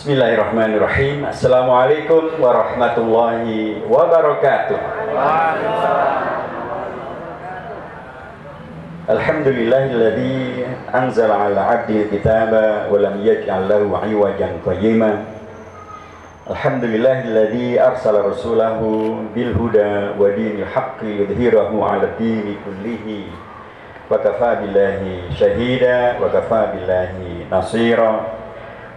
Bismillahirrahmanirrahim. Assalamualaikum warahmatullahi wabarakatuh. Alhamdulillahilladzi anzala ala 'abdihi kitaba wa lam yaj'al lahu 'iwajan qayyima. Alhamdulillahilladzi arsala rasulahu bil huda wa dinil haqqi yudhhirahu 'ala dini kullihi wa kafaa billahi shahida wa kafaa billahi nasira.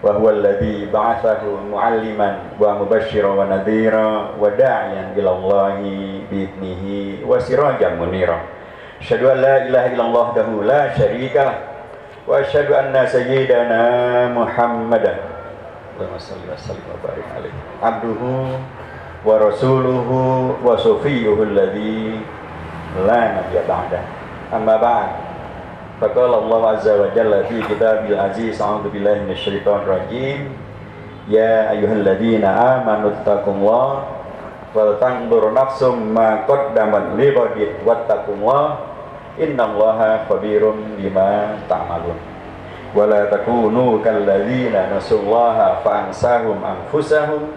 Wa huwa alladzi ba'athahu mu'alliman wa mubasysyiran wa nadhira wa da'iyan ila Allahi bi idnihi wa sirajan munira. Asyhadu an la ilaha illallah wahdahu la syarika lah wa asyhadu anna sayyidana Muhammadan Allahumma shalli wa sallim wa barik alaihi abduhu wa rasuluhu wa safiyuhu alladzi la nabiyya ba'da. Amma ba'd. Faqala Allah azza wa jalla fi kitabil aziz, a'udzu billahi minasyaitonir rajim. Ya ayyuhalladzina amanu taqullaha wal tanzur nafsum ma qaddamat lighadin wattaqullaha innallaha khabirum bima ta'malun. Wa la takunu kalladzina nasullaha fa ansahum anfusahum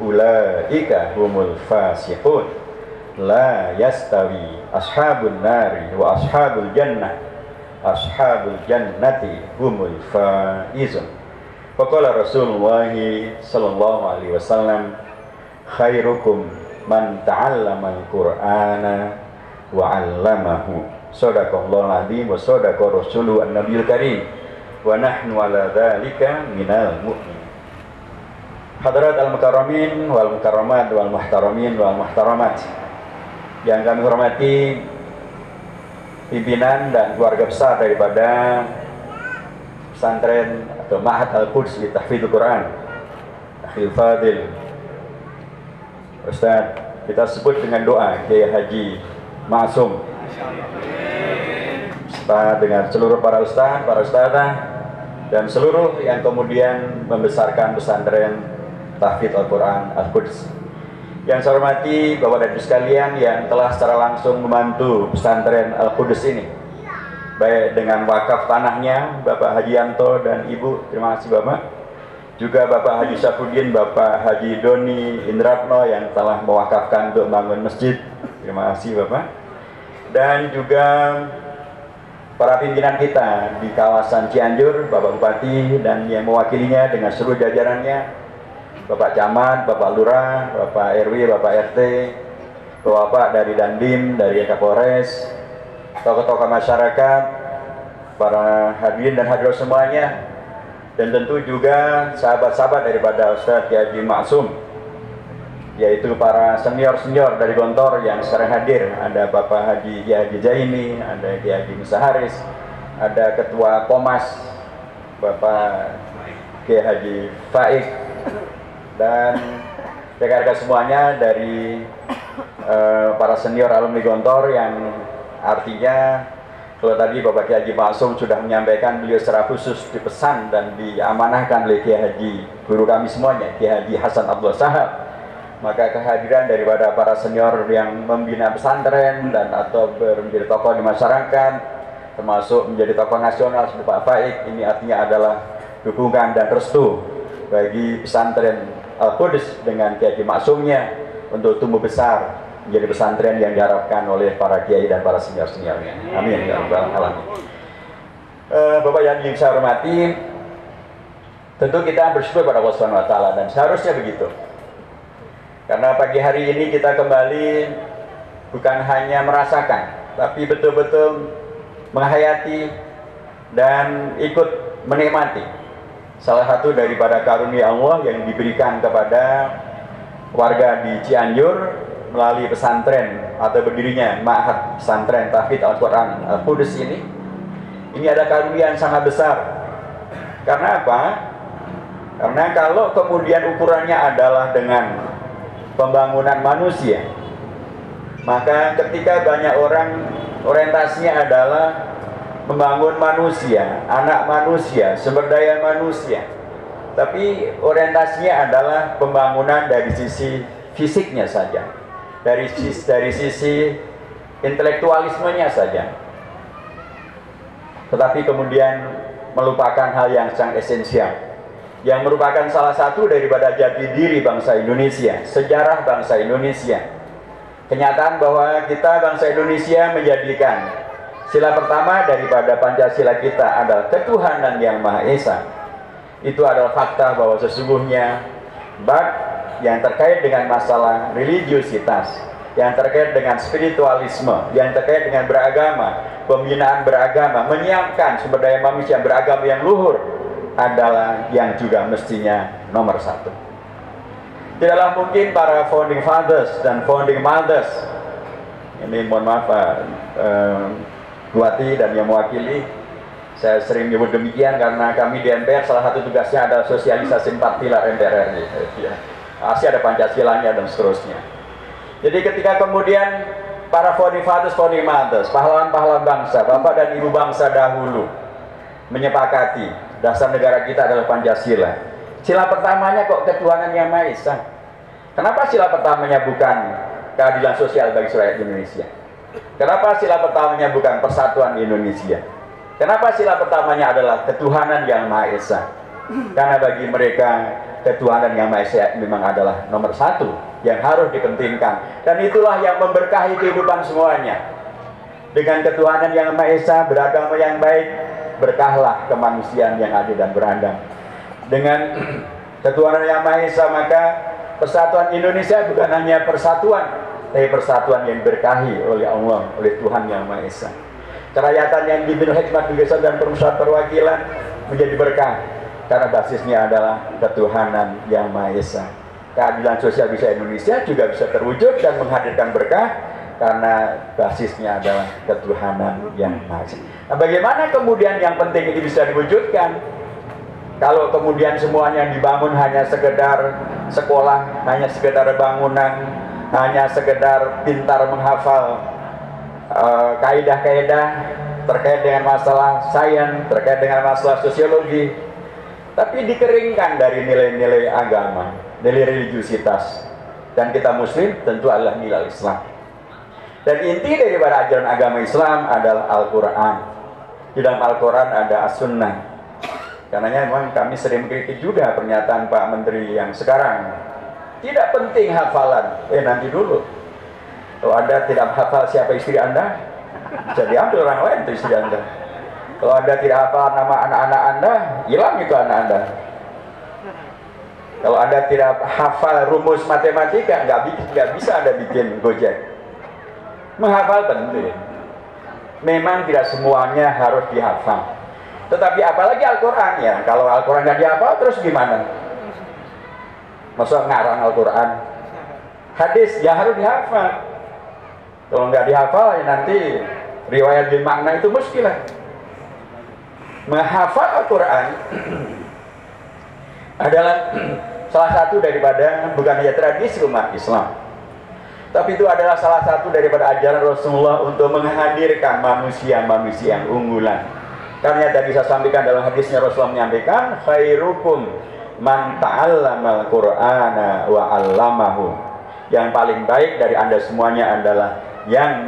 ulaika humul fasiqun. La yastawi ashabun nari wa ashabul jannah ashabul jannati humul faizun. Faqala Rasulullah sallallahu alaihi wasallam, khairukum man ta'allama al-Qur'ana wa 'allamahu. Shadaqallahul azim wa shadaqa rasuluhu an-nabiyul karim wa nahnu ala dzalika minal mu'minin. Hadirat al-mukarramin wal mukarramat wal muhtaramin wal muhtaramat yang kami hormati, pimpinan dan keluarga besar daripada pesantren atau Ma'had Al-Quds li Tahfidzul Quran, Akhil Fadil Ustaz, kita sebut dengan doa Kiai Haji Ma'sum serta dengan seluruh para ustadzah dan seluruh yang kemudian membesarkan pesantren Tahfidz Al-Quran Al-Quds. Yang saya hormati Bapak dan Ibu sekalian yang telah secara langsung membantu pesantren Al-Quds ini, baik dengan wakaf tanahnya Bapak Haji Yanto dan Ibu, terima kasih Bapak. Juga Bapak Haji Syafruddin, Bapak Haji Doni Indratno yang telah mewakafkan untuk membangun masjid, terima kasih Bapak. Dan juga para pimpinan kita di kawasan Cianjur, Bapak Bupati dan yang mewakilinya dengan seluruh jajarannya, Bapak Camat, Bapak Lurah, Bapak RW, Bapak RT, Bapak dari Dandim, dari Kapolres, tokoh-tokoh masyarakat, para hadirin dan hadirat semuanya, dan tentu juga sahabat-sahabat daripada Ustadz Kiai Haji Ma'sum, yaitu para senior-senior dari Gontor yang sekarang hadir. Ada Bapak Haji Kiai Haji Zaini, ada Kiai Haji Musa Haris, ada Ketua Komas Bapak Kiai Haji Faik, dan rekan-rekan semuanya dari para senior alumni Gontor, yang artinya kalau tadi Bapak Kiai Haji Ma'sum sudah menyampaikan, beliau secara khusus dipesan dan diamanahkan oleh Kiai Haji guru kami semuanya, Kiai Haji Hasan Abdul Sahab, maka kehadiran daripada para senior yang membina pesantren dan atau menjadi tokoh di masyarakat, termasuk menjadi tokoh nasional seperti Pak Faik, ini artinya adalah dukungan dan restu bagi pesantren Al-Quds dengan Kiai Ma'sumnya untuk tumbuh besar menjadi pesantren yang diharapkan oleh para kiai dan para senior-seniornya. Amin ya rabbal alamin. Bapak yang saya hormati, tentu kita bersyukur pada Allah Subhanahu wa taala, dan seharusnya begitu. Karena pagi hari ini kita kembali bukan hanya merasakan, tapi betul-betul menghayati dan ikut menikmati salah satu daripada karunia Allah yang diberikan kepada warga di Cianjur melalui pesantren atau berdirinya Ma'had Pesantren Tahfidz Al-Quran Al-Quds ini. Ini ada karunia yang sangat besar. Karena apa? Karena kalau kemudian ukurannya adalah dengan pembangunan manusia, maka ketika banyak orang orientasinya adalah membangun manusia, anak manusia, sumber daya manusia, tapi orientasinya adalah pembangunan dari sisi fisiknya saja, dari sisi intelektualismenya saja, tetapi kemudian melupakan hal yang sangat esensial, yang merupakan salah satu daripada jati diri bangsa Indonesia, sejarah bangsa Indonesia. Kenyataan bahwa kita bangsa Indonesia menjadikan sila pertama daripada Pancasila kita adalah ketuhanan yang Maha Esa. Itu adalah fakta bahwa sesungguhnya bab yang terkait dengan masalah religiusitas, yang terkait dengan spiritualisme, yang terkait dengan beragama, pembinaan beragama, menyiapkan sumber daya manusia beragama yang luhur adalah yang juga mestinya nomor satu. Tidaklah mungkin para founding fathers dan founding mothers, ini mohon maaf Pak Bupati dan yang mewakili, saya sering menyebut demikian karena kami di MPR salah satu tugasnya adalah sosialisasi 4 pilar MPR RI. Masih ada Pancasilanya dan seterusnya. Jadi ketika kemudian para founding fathers, founding mothers, pahlawan-pahlawan bangsa, bapak dan ibu bangsa dahulu menyepakati dasar negara kita adalah Pancasila. Sila pertamanya kok ketuhanan yang Maha Esa. Kenapa sila pertamanya bukan keadilan sosial bagi rakyat Indonesia? Kenapa sila pertamanya bukan persatuan di Indonesia? Kenapa sila pertamanya adalah ketuhanan yang Maha Esa? Karena bagi mereka ketuhanan yang Maha Esa memang adalah nomor satu yang harus dipentingkan, dan itulah yang memberkahi kehidupan semuanya. Dengan ketuhanan yang Maha Esa, beragama yang baik, berkahlah kemanusiaan yang adil dan beradab. Dengan ketuhanan yang Maha Esa, maka persatuan Indonesia bukan hanya persatuan, tapi persatuan yang diberkahi oleh Allah, oleh Tuhan yang Maha Esa. Kerakyatan yang dipimpin hikmat kebijaksanaan dan permusyawaratan perwakilan menjadi berkah karena basisnya adalah ketuhanan yang Maha Esa. Keadilan sosial bisa Indonesia juga bisa terwujud dan menghadirkan berkah karena basisnya adalah ketuhanan yang Maha Esa. Nah, bagaimana kemudian yang penting ini bisa diwujudkan? Kalau kemudian semuanya dibangun hanya sekedar sekolah, hanya sekedar bangunan, hanya sekedar pintar menghafal kaidah-kaidah terkait dengan masalah sains, terkait dengan masalah sosiologi, tapi dikeringkan dari nilai-nilai agama, nilai religiusitas, dan kita muslim tentu adalah nilai Islam. Dan inti daripada ajaran agama Islam adalah Al-Quran. Di dalam Al-Quran ada As-Sunnah. Karenanya memang kami sering mengkritik juga pernyataan Pak Menteri yang sekarang. Tidak penting hafalan, nanti dulu. Kalau Anda tidak hafal siapa istri Anda, bisa diambil orang lain itu istri Anda. Kalau Anda tidak hafal nama anak-anak Anda, hilang itu anak Anda. Kalau Anda tidak hafal rumus matematika, nggak bisa Anda bikin Gojek. Menghafal penting. Memang tidak semuanya harus dihafal. Tetapi apalagi Al-Quran ya, kalau Al-Quran nggak dihafal terus gimana? Masa ngarang Al-Quran? Hadis ya harus dihafal. Kalau nggak dihafal ya nanti riwayat bil makna itu muskilah. Menghafal Al-Quran adalah salah satu daripada bukan hanya tradisi umat Islam, tapi itu adalah salah satu daripada ajaran Rasulullah untuk menghadirkan manusia-manusia yang unggulan. Karena tadi saya sampaikan dalam hadisnya Rasulullah menyampaikan, khairukum man ta'allamal Qur'ana wa 'allamahu. Yang paling baik dari Anda semuanya adalah yang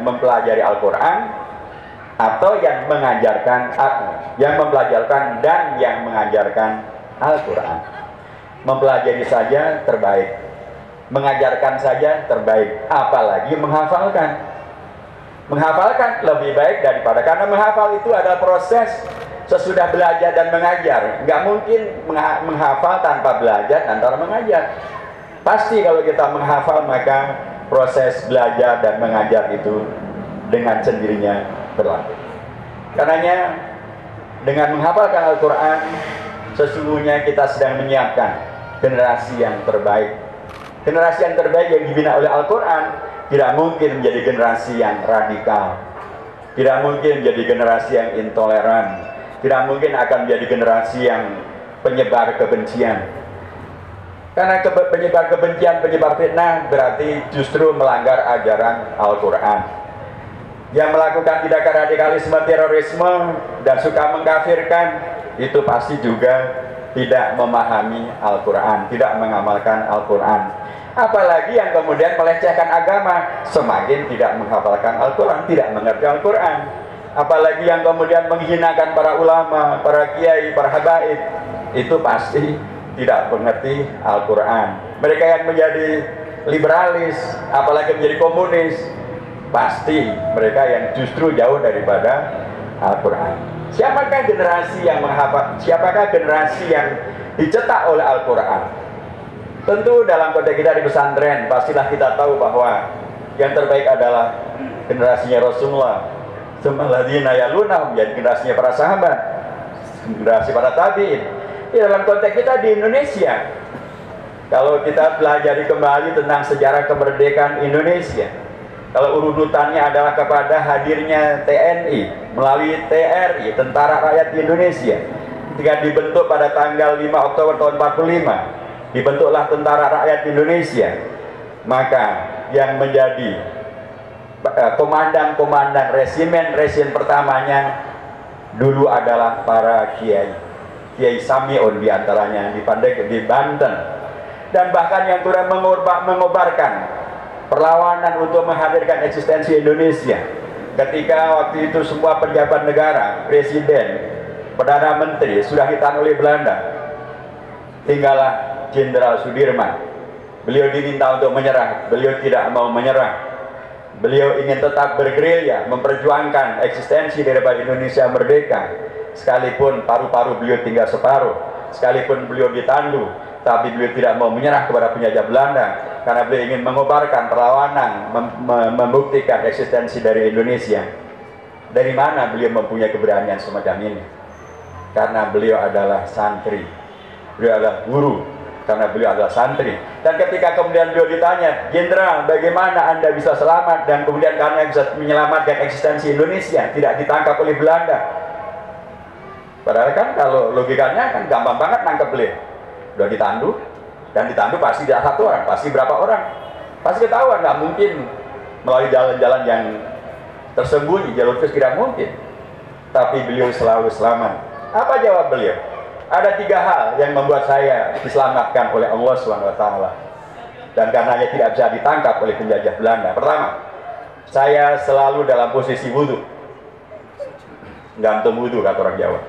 mempelajari Al-Quran atau yang mengajarkan, yang mempelajarkan dan yang mengajarkan Al-Quran. Mempelajari saja terbaik, mengajarkan saja terbaik, apalagi menghafalkan. Menghafalkan lebih baik daripada, karena menghafal itu adalah proses sesudah belajar dan mengajar. Nggak mungkin menghafal tanpa belajar, tanpa mengajar. Pasti kalau kita menghafal maka proses belajar dan mengajar itu dengan sendirinya berlaku. Karenanya dengan menghafalkan Al-Quran, sesungguhnya kita sedang menyiapkan generasi yang terbaik. Generasi yang terbaik yang dibina oleh Al-Quran tidak mungkin menjadi generasi yang radikal, tidak mungkin menjadi generasi yang intoleran, tidak mungkin akan menjadi generasi yang penyebar kebencian. Karena penyebar kebencian, penyebar fitnah berarti justru melanggar ajaran Al-Quran. Yang melakukan tindakan radikalisme, terorisme, dan suka mengkafirkan, itu pasti juga tidak memahami Al-Quran, tidak mengamalkan Al-Quran. Apalagi yang kemudian melecehkan agama, semakin tidak menghafalkan Al-Quran, tidak mengerti Al-Quran. Apalagi yang kemudian menghinakan para ulama, para kiai, para habaib, itu pasti tidak mengerti Al-Quran. Mereka yang menjadi liberalis, apalagi menjadi komunis, pasti mereka yang justru jauh daripada Al-Quran. Siapakah generasi yang menghafal? Siapakah generasi yang dicetak oleh Al-Quran? Tentu dalam konteks kita di pesantren, pastilah kita tahu bahwa yang terbaik adalah generasinya Rasulullah, Sumalladzina yalunahum, jadi generasinya para sahabat, generasi para tabi'in. Dalam konteks kita di Indonesia, kalau kita pelajari kembali tentang sejarah kemerdekaan Indonesia, kalau urutannya adalah kepada hadirnya TNI melalui TRI, Tentara Rakyat Indonesia, ketika dibentuk pada tanggal 5 Oktober tahun 45, dibentuklah Tentara Rakyat Indonesia, maka yang menjadi komandan-komandan resimen pertamanya dulu adalah para kiai Samiun diantaranya di Banten, dan bahkan yang turut mengobarkan perlawanan untuk menghadirkan eksistensi Indonesia ketika waktu itu semua pejabat negara, presiden, perdana menteri sudah ditahan oleh Belanda, tinggallah Jenderal Sudirman. Beliau diminta untuk menyerah, beliau tidak mau menyerah. Beliau ingin tetap bergerilya memperjuangkan eksistensi daripada Indonesia merdeka, sekalipun paru-paru beliau tinggal separuh, sekalipun beliau ditandu, tapi beliau tidak mau menyerah kepada penjajah Belanda, karena beliau ingin mengobarkan perlawanan, membuktikan eksistensi dari Indonesia. Dari mana beliau mempunyai keberanian semacam ini? Karena beliau adalah santri, beliau adalah guru, karena beliau adalah santri. Dan ketika kemudian beliau ditanya, Jenderal, bagaimana Anda bisa selamat, dan kemudian karena bisa menyelamatkan eksistensi Indonesia, tidak ditangkap oleh Belanda? Padahal kan kalau logikanya kan gampang banget nangkep beliau. Udah ditandu, dan ditandu pasti tidak satu orang, pasti berapa orang, pasti ketahuan, nggak mungkin melalui jalan-jalan yang tersembunyi, jalur khusus tidak mungkin. Tapi beliau selalu selamat. Apa jawab beliau? Ada 3 hal yang membuat saya diselamatkan oleh Allah SWT, dan karenanya tidak bisa ditangkap oleh penjajah Belanda. Pertama, saya selalu dalam posisi wudhu, gantung wudhu kata orang Jawa.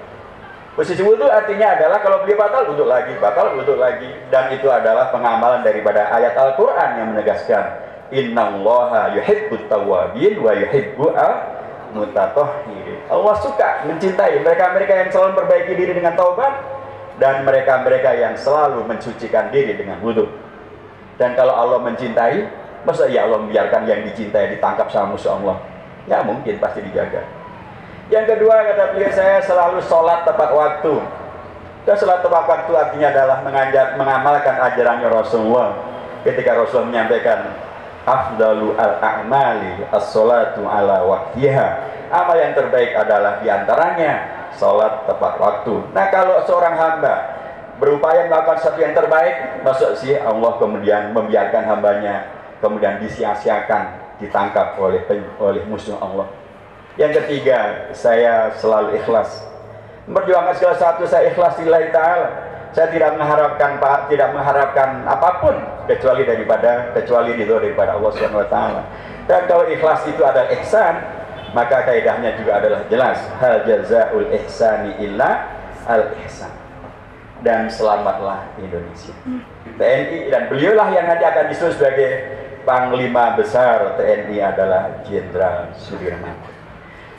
Posisi wudhu artinya adalah kalau beliau batal, wudhu lagi, batal, wudhu lagi. Dan itu adalah pengamalan daripada ayat Al-Quran yang menegaskan, innallaha yuhibbut tawwabin wa yuhibbu al-mutatahhirin. Allah suka, mencintai mereka-mereka yang selalu memperbaiki diri dengan taubat, dan mereka-mereka yang selalu mensucikan diri dengan wudhu. Dan kalau Allah mencintai, masa ya Allah membiarkan yang dicintai ditangkap sama musuh Allah? Ya mungkin, pasti dijaga. Yang kedua, kata beliau, saya selalu sholat tepat waktu. Dan sholat tepat waktu artinya adalah mengamalkan ajarannya Rasulullah. Ketika Rasulullah menyampaikan, afdalu al-a'mali as-sholatu ala waqtiha. Amal yang terbaik adalah diantaranya sholat tepat waktu. Nah, kalau seorang hamba berupaya melakukan sesuatu yang terbaik, maksud sih Allah kemudian membiarkan hambanya kemudian disia-siakan, ditangkap oleh musuh Allah. Yang ketiga, saya selalu ikhlas. Memperjuangkan segala sesuatu saya ikhlas lillahi ta'ala. Saya tidak mengharapkan apapun kecuali ridho daripada Allah SWT. Dan kalau ikhlas itu adalah ihsan, maka kaidahnya juga adalah jelas, hal jazaul ihsani illa al ihsan. Dan selamatlah Indonesia. TNI, dan beliaulah yang nanti akan disebut sebagai Panglima Besar TNI adalah Jenderal Sudirman.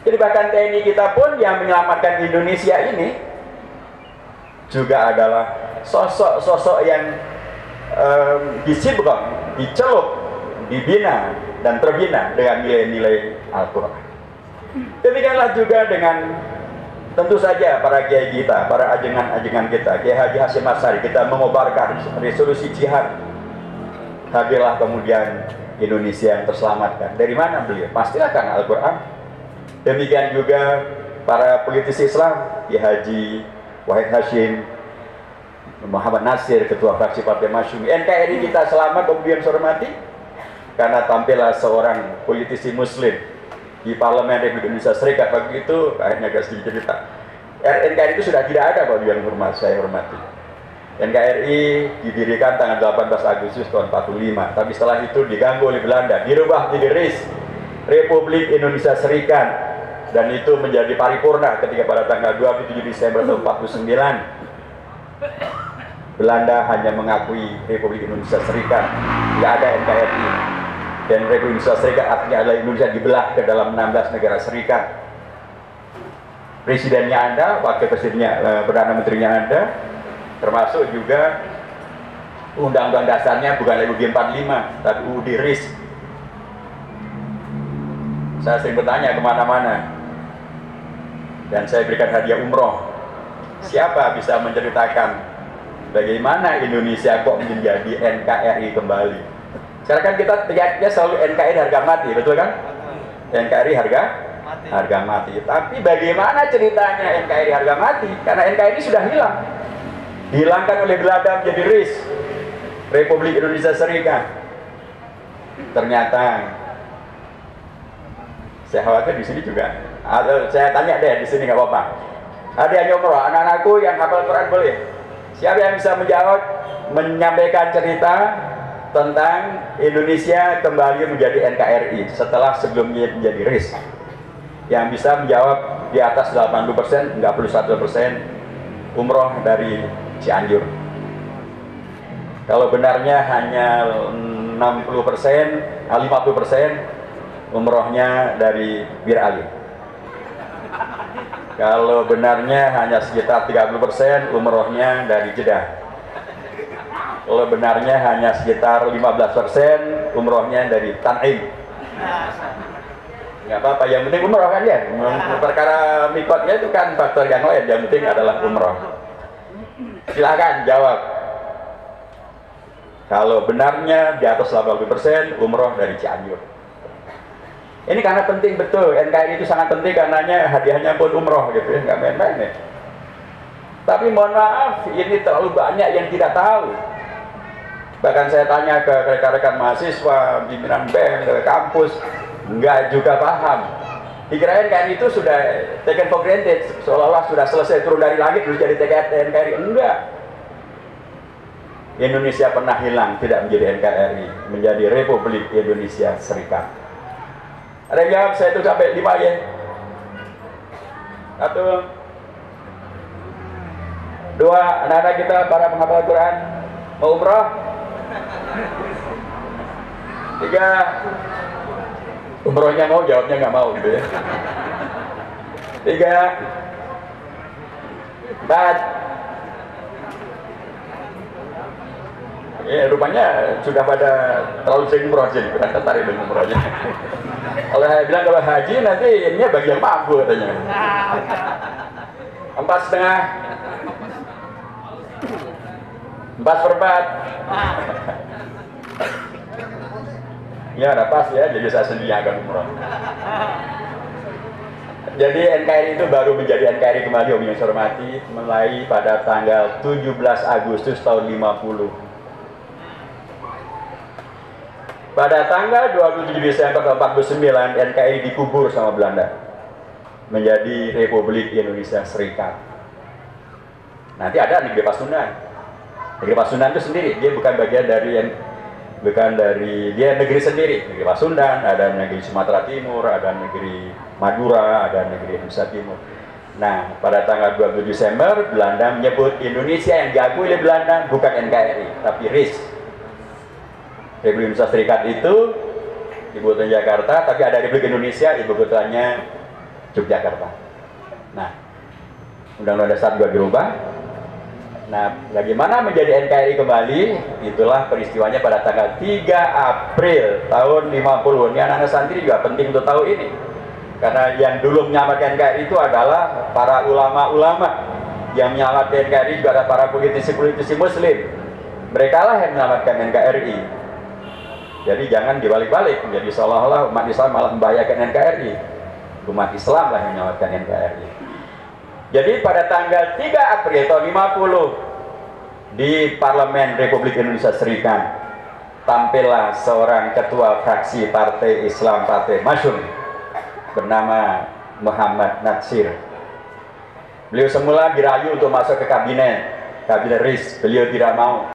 Jadi bahkan TNI kita pun yang menyelamatkan Indonesia ini juga adalah sosok-sosok yang disibgah, dicelup, dibina dan terbina dengan nilai-nilai Al-Quran. Demikianlah juga dengan tentu saja para kiai kita, para ajengan-ajengan kita, Kiai Haji Hasyim Asy'ari, kita mengobarkan resolusi jihad. Hadirlah kemudian Indonesia yang terselamatkan. Dari mana beliau? Pastilah karena Al-Quran. Demikian juga para politisi Islam, Kiai Haji Wahid Hasyim, Muhammad Nasir, Ketua Fraksi Partai Masyumi. NKRI kita selamat, kemudian hormati, karena tampillah seorang politisi Muslim di Parlemen Republik Indonesia Serikat. Begitu, akhirnya agak sedikit cerita. NKRI itu sudah tidak ada, Bapak yang saya hormati. NKRI didirikan tanggal 18 Agustus tahun 45, tapi setelah itu diganggu oleh Belanda, dirubah menjadi RIS, Republik Indonesia Serikat. Dan itu menjadi paripurna ketika pada tanggal 27 Desember tahun 49. Belanda hanya mengakui Republik Indonesia Serikat, nggak ada NKRI. Dan Republik Indonesia Serikat artinya adalah Indonesia dibelah ke dalam 16 negara serikat. Presidennya Anda, wakil presidennya, Perdana Menterinya Anda, termasuk juga undang-undang dasarnya bukan UUD 45, tapi UUD RIS. Saya sering bertanya kemana-mana, dan saya berikan hadiah umroh. Siapa bisa menceritakan bagaimana Indonesia kok menjadi NKRI kembali? Sekarang kan kita teriaknya selalu NKRI harga mati, betul kan? NKRI harga mati. Tapi bagaimana ceritanya NKRI harga mati? Karena NKRI sudah hilang. Dihilangkan oleh Belanda menjadi RIS, Republik Indonesia Serikat. Ternyata saya khawatir di sini juga. Saya tanya deh di sini nggak apa-apa. Ada yang umroh, anak-anakku yang hafal Quran boleh. Siapa yang bisa menjawab, menyampaikan cerita tentang Indonesia kembali menjadi NKRI setelah sebelumnya menjadi RIS? Yang bisa menjawab di atas 80%, nggak perlu 100%, umroh dari Cianjur. Kalau benarnya hanya 60%, 50%, umrohnya dari Bir Ali. Kalau benarnya hanya sekitar 30%, umrohnya dari Jeddah. Kalau benarnya hanya sekitar 15%, umrohnya dari Tan'im. Nggak apa-apa, yang penting umroh kan ya. Perkara mikotnya itu kan faktor yang lain, yang penting adalah umroh. Silakan jawab. Kalau benarnya di atas 80%, umroh dari Cianjur. Ini karena penting betul, NKRI itu sangat penting karenanya hadiahnya pun umroh gitu ya, nggak main-main ya. Tapi mohon maaf, ini terlalu banyak yang tidak tahu. Bahkan saya tanya ke rekan-rekan mahasiswa, pimpinan BEM, ke kampus, nggak juga paham. Dikira NKRI itu sudah taken for granted, seolah-olah sudah selesai turun dari langit terus jadi NKRI. Enggak. Indonesia pernah hilang, tidak menjadi NKRI, menjadi Republik Indonesia Serikat. Ada yang jawab, saya itu sampai 5 ya. 1, 2, anak-anak kita para penghafal Quran mau umroh. 3, umrohnya mau, jawabnya nggak mau gitu ya. 3, 4. Ya, rupanya sudah pada terlalu sering umroh sih, kurang tertarik dengan umrohnya. Kalau saya bilang kalau haji nanti ininya bagi yang mampu katanya. 4,5, 4/4. Ya udah pas ya, jadi saya sendiri yang akan umroh. Jadi NKRI itu baru menjadi NKRI kembali, Om yang saya hormati, mulai pada tanggal 17 Agustus tahun 50. Pada tanggal 27 Desember tahun 49, NKRI dikubur sama Belanda menjadi Republik Indonesia Serikat. Nanti ada negeri Pasundan. Negeri Pasundan itu sendiri, dia bukan bagian dari dia negeri sendiri. Negeri Pasundan, ada negeri Sumatera Timur, ada negeri Madura, ada negeri Indonesia Timur. Nah, pada tanggal 27 Desember Belanda menyebut Indonesia yang diakui oleh Belanda bukan NKRI, tapi RIS. Republik Indonesia Serikat itu ibu kotanya Jakarta, tapi ada Republik Indonesia, ibu kotanya Yogyakarta. Nah, Undang-Undang Dasar juga dirubah. Nah, bagaimana menjadi NKRI kembali? Itulah peristiwanya pada tanggal 3 April tahun 50. Ini anak-anak santri juga penting untuk tahu ini. Karena yang dulu menyelamatkan NKRI itu adalah para ulama-ulama. Yang menyelamatkan NKRI juga ada para politisi-politisi muslim. Mereka lah yang menyelamatkan NKRI. Jadi jangan dibalik-balik, menjadi seolah-olah umat Islam malah membahayakan NKRI. Umat Islam lah yang menyelamatkan NKRI. Jadi pada tanggal 3 April tahun 50 di Parlemen Republik Indonesia Serikat tampillah seorang ketua fraksi Partai Islam Partai Masyhur bernama Muhammad Natsir. Beliau semula dirayu untuk masuk ke kabinet RIS, beliau tidak mau.